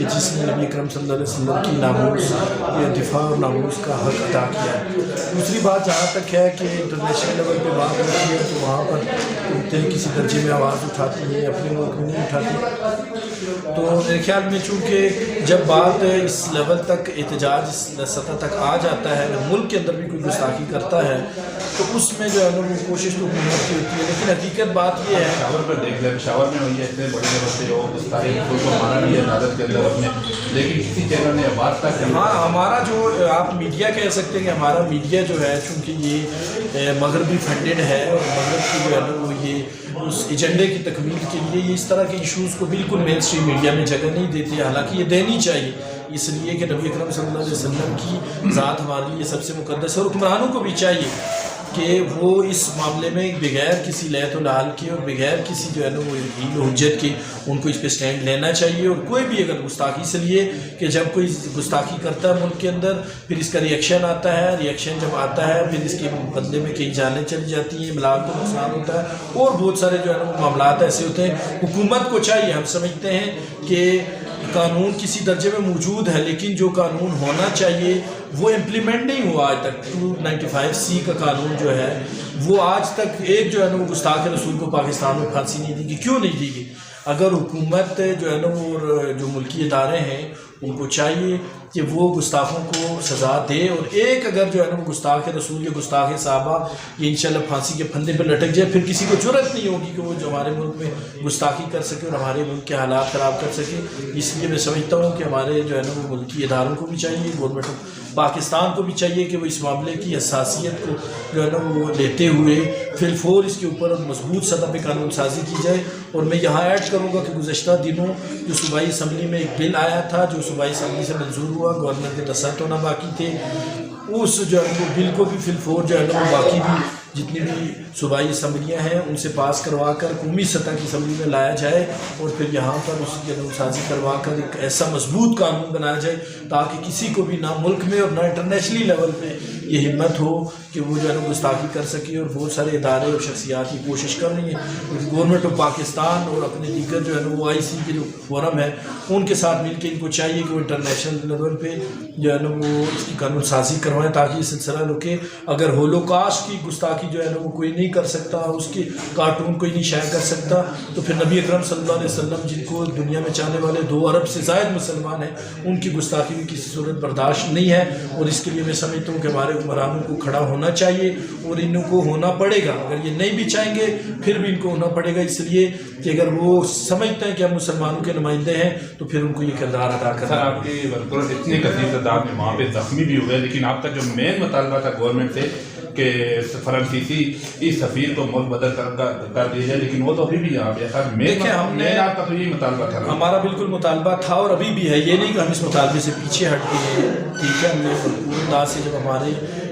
کہ جس نے نبی اکرم صلی اللہ علیہ وسلم کی ناموس یا دفاع اور ناموس کا حق ادا کیا ہے۔ دوسری بات جہاں تک ہے کہ انٹرنیشنل لیول پہ بات ہوتی ہے تو وہاں پر عورتیں کسی درجے میں آواز اٹھاتی ہیں، اپنے ملک میں نہیں اٹھاتی۔ تو میرے خیال میں چونکہ جب بات اس لیول تک احتجاج اس سطح تک آ جاتا ہے، ملک کے اندر بھی کوئی گستاخی کرتا ہے تو اس میں جو ہے نا وہ کوشش تو حکومت کی ہوتی ہے، لیکن حقیقت بات یہ ہے پشاور پر دیکھ لیں، پشاور میں ہوئی ہے اتنے بڑے لیول سے وہ گستاخی کو مانا نہیں ہے عدالت کے اندر اپنے، لیکن کسی چینل نے بات تک ہاں ہمارا جو آپ میڈیا کہہ سکتے ہیں کہ ہمارا میڈیا جو ہے چونکہ یہ مغربی فنڈڈ ہے اور مغرب کی جو ہے نا وہ یہ اس ایجنڈے کی تکمیل کے لیے یہ اس طرح کے ایشوز کو بالکل مین اسٹریم میڈیا میں جگہ نہیں دیتی، حالانکہ یہ دینی چاہیے، اس لیے کہ نبی اکرم صلی اللہ علیہ وسلم کی ذات ہمارے لیے سب سے مقدس ہے، اور حکمرانوں کو بھی چاہیے کہ وہ اس معاملے میں بغیر کسی لیت و لال کے اور بغیر کسی جو ہے نا وہ حیل و حجت کے ان کو اس پہ سٹینڈ لینا چاہیے، اور کوئی بھی اگر گستاخی سے لیے کہ جب کوئی گستاخی کرتا ہے ملک کے اندر پھر اس کا ریئیکشن آتا ہے، ریئیکشن جب آتا ہے پھر اس کے بدلے میں کئی جانیں چلی جاتی ہیں، ملاک کو نقصان ہوتا ہے اور بہت سارے جو ہے نا وہ معاملات ایسے ہوتے ہیں۔ حکومت کو چاہیے، ہم سمجھتے ہیں کہ قانون کسی درجے میں موجود ہے لیکن جو قانون ہونا چاہیے وہ امپلیمنٹ نہیں ہوا آج تک۔ 295C کا قانون جو ہے وہ آج تک ایک جو ہے نا وہ گستاخ رسول کو پاکستان میں پھانسی نہیں دی گئی۔ کیوں نہیں دی گئی؟ اگر حکومت جو ہے نا وہ جو ملکی ادارے ہیں ان کو چاہیے کہ وہ گستاخوں کو سزا دے، اور ایک اگر جو ہے نا وہ گستاخ رسول یا گستاخ صحابہ یہ انشاءاللہ پھانسی کے پھندے پہ لٹک جائے، پھر کسی کو جرأت نہیں ہوگی کہ وہ جو ہمارے ملک میں گستاخی کر سکے اور ہمارے ملک کے حالات خراب کر سکے۔ اس لیے میں سمجھتا ہوں کہ ہمارے جو ہے نا وہ ملکی اداروں کو بھی چاہیے، گورنمنٹ آف پاکستان کو بھی چاہیے کہ وہ اس معاملے کی حساسیت کو جو ہے نا وہ لیتے ہوئے فی الفور اس کے اوپر مضبوط سطح پہ قانون سازی کی جائے۔ اور میں یہاں ایڈ کروں گا کہ گزشتہ دنوں جو صوبائی اسمبلی میں ایک بل آیا تھا جو صوبائی اسمبلی سے منظور ہوا، گورنر کے دستخط ہونا باقی تھے، اس جو ہے وہ بل کو بھی فی الفور جو ہے نا وہ باقی بھی جتنی بھی صوبائی اسمبلیاں ہیں ان سے پاس کروا کر قومی سطح کی اسمبلی میں لایا جائے، اور پھر یہاں پر اس کی قانون سازی کروا کر ایک ایسا مضبوط قانون بنایا جائے تاکہ کسی کو بھی نہ ملک میں اور نہ انٹرنیشنلی لیول پہ یہ ہمت ہو کہ وہ جو ہے نا گستاخی کر سکے۔ اور بہت سارے ادارے اور شخصیات کی کوشش کر رہی ہیں، گورنمنٹ آف پاکستان اور اپنے دیگر جو ہے نا وہ IC کے جو فورم ہے ان کے ساتھ مل کے ان کو چاہیے کہ وہ انٹرنیشنل لیول پہ جو ہے نا وہ اس کی قانون سازی کروائیں تاکہ یہ سلسلہ رکے۔ اگر ہولوکاسٹ کی گستاخی جو ہے نا وہ کوئی نہیں کر سکتا، اس کی کارٹون کوئی نہیں شائع کر سکتا، تو پھر نبی اکرم صلی اللہ علیہ وسلم جن کو دنیا میں چاہنے والے 2 ارب سے زائد مسلمان ہیں ان کی گستاخی بھی کسی صورت برداشت نہیں ہے۔ اور اس کے لیے میں سمجھتا ہوں کہ ہمارے حکمرانوں کو کھڑا ہونا چاہیے اور ان کو ہونا پڑے گا، اگر یہ نہیں بھی چاہیں گے پھر بھی ان کو ہونا پڑے گا، اس لیے کہ اگر وہ سمجھتے ہیں کہ ہم مسلمانوں کے نمائندے ہیں تو پھر ان کو یہ کردار ادا کرنا۔ سر آپ کی ورکرز اتنے کثیر تعداد میں وہاں پہ زخمی بھی ہوئے، لیکن آپ کا جو مین مطالبہ تھا گورنمنٹ سے کہ فرانسیسی اس سفیر کو ملک بدل کر دیا جائے، لیکن وہ تو ابھی بھی یہاں پہ ہے۔ دیکھیں ہم نے آپ کا تو یہ مطالبہ تھا، ہمارا بالکل مطالبہ تھا اور ابھی بھی ہے، یہ نہیں کہ ہم اس مطالبے سے پیچھے ہٹ گئے ہیں، ٹھیک ہے۔ ہم نے بھرپور انداز سے جب ہمارے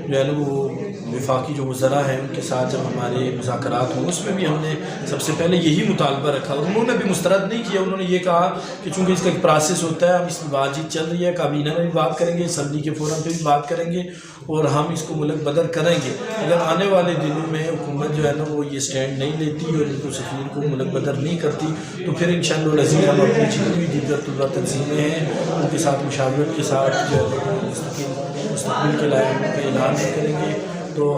جو ہے نا وہ وفاقی جو وزراء ہیں ان کے ساتھ جب ہمارے مذاکرات ہوں اس میں بھی ہم نے سب سے پہلے یہی مطالبہ رکھا، اور انہوں نے بھی مسترد نہیں کیا، انہوں نے یہ کہا کہ چونکہ اس کا ایک پروسیس ہوتا ہے، ہم اس میں بات چیت چل رہی ہے، کابینہ میں بھی بات کریں گے، اسمبلی کے فورم پہ بھی بات کریں گے اور ہم اس کو ملک بدر کریں گے۔ اگر آنے والے دنوں میں حکومت جو ہے نا وہ یہ سٹینڈ نہیں لیتی اور ان کو سفیر کو ملک بدر نہیں کرتی تو پھر انشاءاللہ العزیز ہم اپنی جتنی بھی دیگر طلبہ تنظیمیں ہیں ان کے ساتھ مشاورت کے ساتھ جو ہے مستقبل کے لائے ان کا اعلان بھی کریں گے۔ تو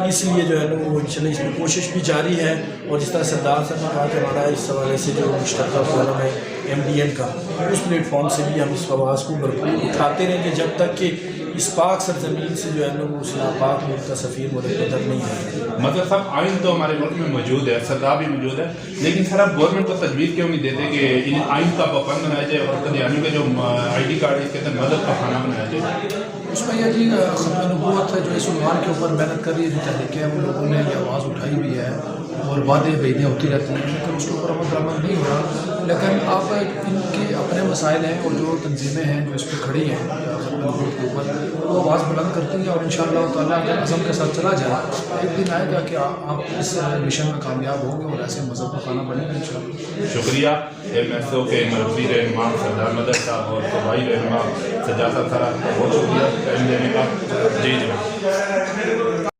اس لیے جو ہے نا وہ انشاءاللہ اس میں کوشش بھی جاری ہے، اور جس طرح سردار صاحب نے کہا کہ ہمارا اس حوالے سے جو مشترکہ فورم ہے MDN کا، اس پلیٹ فارم سے بھی ہم اس آواز کو بھرپور اٹھاتے رہیں گے جب تک کہ اس پاک سرزمین سے جو ہے نا وہ اسلام پاک ملک کا سفیر ملک بدر نہیں ہے۔ مطلب صاحب آئین تو ہمارے ملک میں موجود ہے، سزا بھی موجود ہے، لیکن سر آپ گورنمنٹ کو تجویز کیوں نہیں دیتے کہ ان آئین کا پابند بنایا جائے اور قادیانیوں کے جو ID کارڈ ہے اس کے اندر مدد کا کھانا بنایا جائے؟ اس میں یہ جی ختم نبوت جو اس عنوان کے اوپر محنت کر رہی ہے جو تحریکیں ہیں، ان لوگوں نے یہ آواز اٹھائی ہوئی ہے اور وعدے وعیدیں ہوتی رہتی ہیں، لیکن اس کے اوپر عمل درآمد نہیں ہو رہا۔ لیکن اب ان کے اپنے مسائل ہیں اور جو تنظیمیں ہیں جو اس پہ کھڑی ہیں ختم نبوت کے اوپر وہ آواز بلند کرتی ہیں، اور انشاءاللہ تعالیٰ اگر عزم کے ساتھ چلا جائے ایک دن آئے گا کہ آپ اس مشن میں کامیاب ہوں گے اور ایسے مذہب کو کھانا بنے گا انشاءاللہ۔ شکریہ MSO کے مرکزی رہنما سردار مدر صاحب اور صوبائی رہنما سجاد صاحب، بہت شکریہ ٹائم دینے کا۔ جی جناب۔